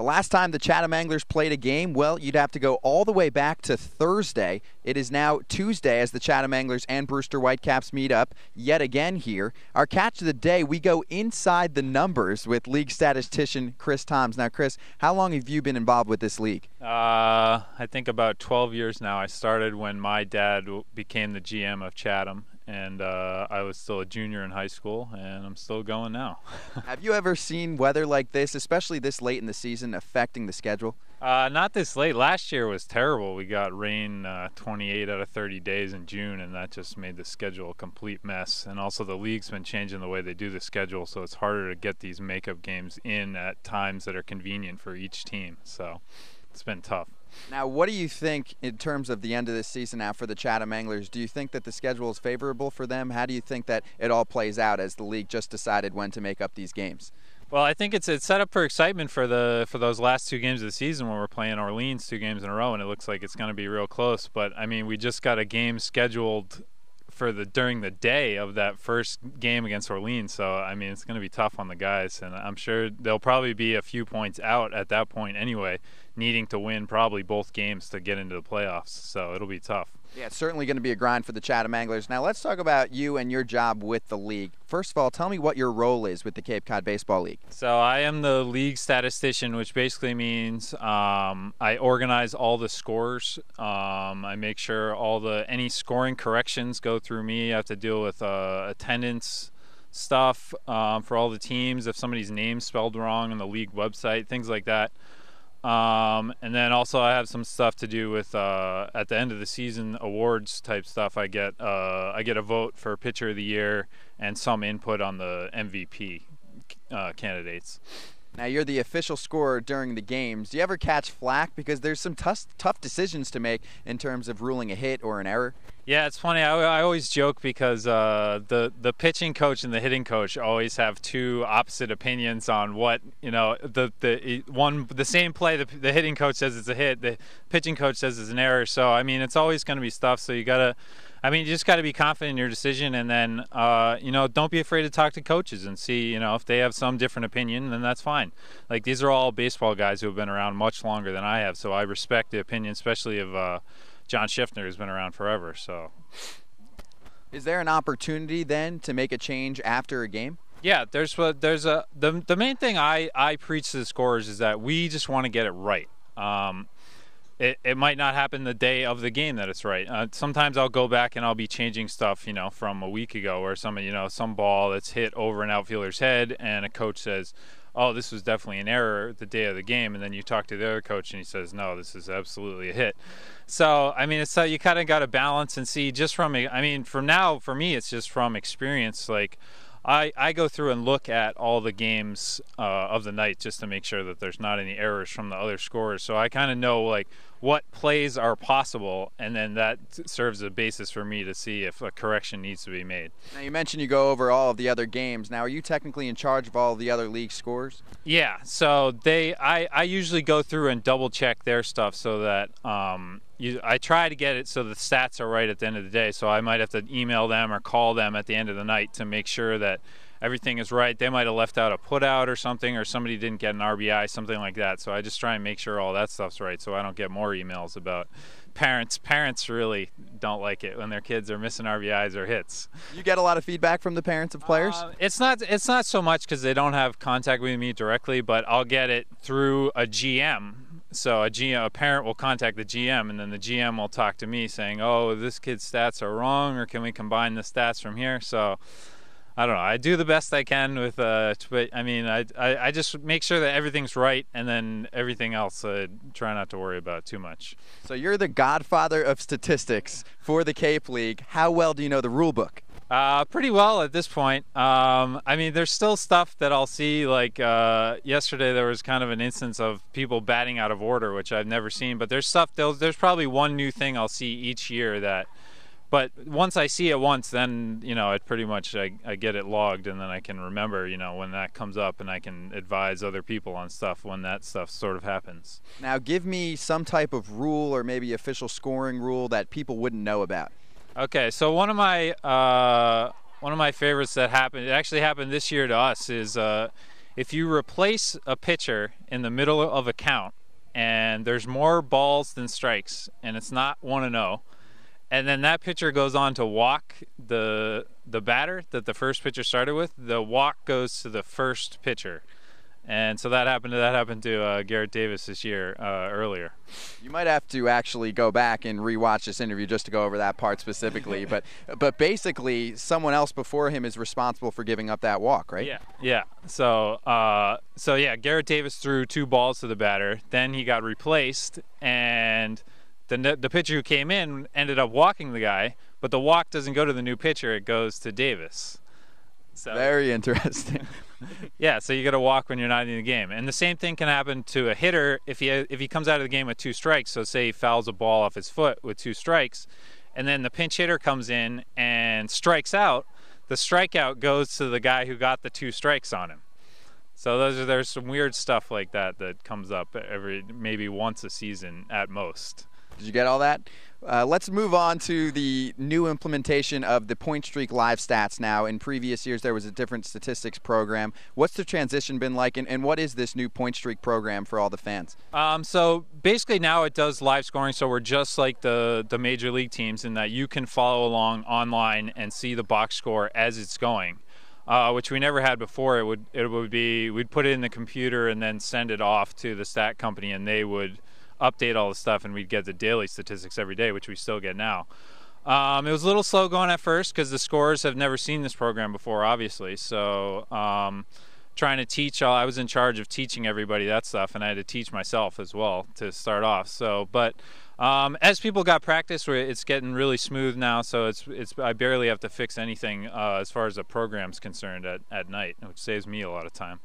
The last time the Chatham Anglers played a game, well, you'd have to go all the way back to Thursday. It is now Tuesday as the Chatham Anglers and Brewster Whitecaps meet up yet again here. Our catch of the day, we go inside the numbers with league statistician Chris Thoms. Now, Chris, how long have you been involved with this league? I think about 12 years now. I started when my dad became the GM of Chatham, and I was still a junior in high school, and I'm still going now. Have you ever seen weather like this, especially this late in the season, affecting the schedule? Not this late. Last year was terrible. We got rain 28 out of 30 days in June, and that just made the schedule a complete mess. And also the league's been changing the way they do the schedule, so it's harder to get these makeup games in at times that are convenient for each team. So it's been tough. Now, what do you think in terms of the end of this season now for the Chatham Anglers? Do you think that the schedule is favorable for them? How do you think that it all plays out as the league just decided when to make up these games? Well, I think it's set up for excitement for those last two games of the season when we're playing Orleans 2 games in a row, and it looks like it's going to be real close. But I mean, we just got a game scheduled for during the day of that first game against Orleans, so I mean, it's going to be tough on the guys, and I'm sure they'll probably be a few points out at that point anyway, needing to win probably both games to get into the playoffs. So it'll be tough. Yeah, it's certainly going to be a grind for the Chatham Anglers. Now let's talk about you and your job with the league. First of all, tell me what your role is with the Cape Cod Baseball League. So I am the league statistician, which basically means I organize all the scores. I make sure any scoring corrections go through me. I have to deal with attendance stuff for all the teams, if somebody's name's spelled wrong on the league website, things like that. And then also I have some stuff to do with at the end of the season awards type stuff. I get a vote for pitcher of the year and some input on the MVP candidates. Now, you're the official scorer during the games. Do you ever catch flack? Because there's some tough decisions to make in terms of ruling a hit or an error. Yeah, it's funny. I always joke because the pitching coach and the hitting coach always have two opposite opinions on what, the same play, the hitting coach says it's a hit, the pitching coach says it's an error. So, I mean, it's always going to be stuff. So you just got to be confident in your decision, and then, don't be afraid to talk to coaches and see, if they have some different opinion, then that's fine. Like, these are all baseball guys who have been around much longer than I have, so I respect the opinion, especially of John Schiffner, who's been around forever. So, is there an opportunity then to make a change after a game? Yeah, the main thing I preach to the scorers is that we just want to get it right. It might not happen the day of the game that it's right. Sometimes I'll go back and I'll be changing stuff, from a week ago, or some ball that's hit over an outfielder's head, and a coach says, "Oh, this was definitely an error the day of the game," and then you talk to the other coach and he says, "No, this is absolutely a hit." So, I mean, you kind of got to balance and see for me, it's just from experience. Like, I go through and look at all the games of the night just to make sure that there's not any errors from the other scorers. So I kind of know, like, what plays are possible, and then that serves as a basis for me to see if a correction needs to be made. Now, you mentioned you go over all of the other games. Now, are you technically in charge of all of the other league scores? Yeah, so I usually go through and double-check their stuff so that I try to get it so the stats are right at the end of the day. So I might have to email them or call them at the end of the night to make sure that everything is right. They might have left out a put out or something, or somebody didn't get an RBI, something like that. So I just try and make sure all that stuff's right so I don't get more emails about parents. Parents really don't like it when their kids are missing RBIs or hits. You get a lot of feedback from the parents of players? It's not so much because they don't have contact with me directly, but I'll get it through a GM. So a parent will contact the GM, and then the GM will talk to me saying, "Oh, this kid's stats are wrong, or can we combine the stats from here?" So I don't know. I do the best I can with, but I mean, I just make sure that everything's right, and then everything else I try not to worry about too much. So you're the godfather of statistics for the Cape League. How well do you know the rule book? Pretty well at this point. I mean, there's still stuff that I'll see, like yesterday there was kind of an instance of people batting out of order, which I've never seen, but there's probably one new thing I'll see each year but once I see it once, then, it pretty much, I get it logged, and then I can remember, when that comes up, and I can advise other people on stuff when that stuff sort of happens. Now, give me some type of rule or maybe official scoring rule that people wouldn't know about. Okay, so one of my favorites that happened, it actually happened this year to us, is if you replace a pitcher in the middle of a count and there's more balls than strikes and it's not 1-0, and then that pitcher goes on to walk the batter that the first pitcher started with, the walk goes to the first pitcher. And so that happened to Garrett Davis this year earlier. You might have to actually go back and rewatch this interview just to go over that part specifically. but basically, someone else before him is responsible for giving up that walk, right? Yeah. So Garrett Davis threw 2 balls to the batter. Then he got replaced, and the pitcher who came in ended up walking the guy. But the walk doesn't go to the new pitcher; it goes to Davis. So, very interesting. Yeah, so you got to walk when you're not in the game. And the same thing can happen to a hitter if he comes out of the game with 2 strikes. So say he fouls a ball off his foot with 2 strikes, and then the pinch hitter comes in and strikes out. The strikeout goes to the guy who got the 2 strikes on him. So there's some weird stuff like that comes up maybe once a season at most. Did you get all that? Let's move on to the new implementation of the Point Streak live stats now. In previous years, there was a different statistics program. What's the transition been like, and what is this new Point Streak program for all the fans? So basically now it does live scoring, so we're just like the major league teams in that you can follow along online and see the box score as it's going. Which we never had before. It would be we'd put it in the computer and then send it off to the stat company, and they would update all the stuff, and we'd get the daily statistics every day, which we still get now. It was a little slow going at first because the scorers have never seen this program before, obviously. So trying to teach, I was in charge of teaching everybody that stuff, and I had to teach myself as well to start off. So, but as people got practice, it's getting really smooth now. So I barely have to fix anything as far as the program's concerned at night, which saves me a lot of time.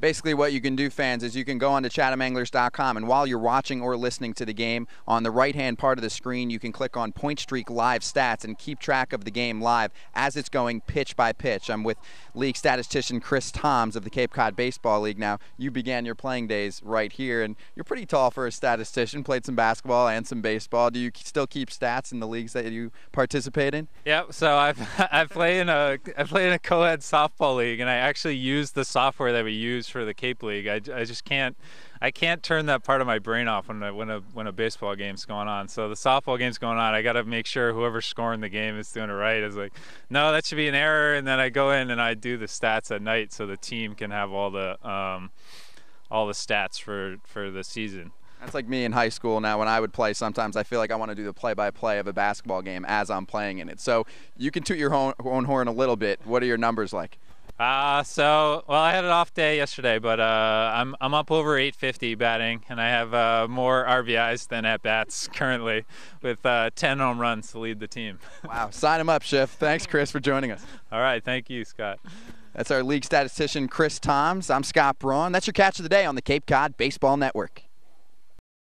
Basically what you can do, fans, is you can go on to ChathamAnglers.com, and while you're watching or listening to the game, on the right-hand part of the screen, you can click on Point Streak Live Stats and keep track of the game live as it's going pitch by pitch. I'm with league statistician Chris Thoms of the Cape Cod Baseball League. Now, you began your playing days right here, and you're pretty tall for a statistician, played some basketball and some baseball. Do you still keep stats in the leagues that you participate in? Yeah, so I play in a co-ed softball league, and I actually use the software that we use for the Cape League. I just can't turn that part of my brain off when a baseball game's going on. So the softball game's going on, I got to make sure whoever's scoring the game is doing it right. It's like, no, that should be an error, and then I go in and I do the stats at night so the team can have all the stats for the season. That's like me in high school now. When I would play, sometimes I feel like I want to do the play-by-play of a basketball game as I'm playing in it. So you can toot your own horn a little bit. What are your numbers like? I had an off day yesterday, but I'm up over 850 batting, and I have more RBIs than at bats currently, with 10 home runs to lead the team. Wow, sign him up, Schiff. Thanks, Chris, for joining us. All right, thank you, Scott. That's our league statistician, Chris Thoms. I'm Scott Braun. That's your catch of the day on the Cape Cod Baseball Network.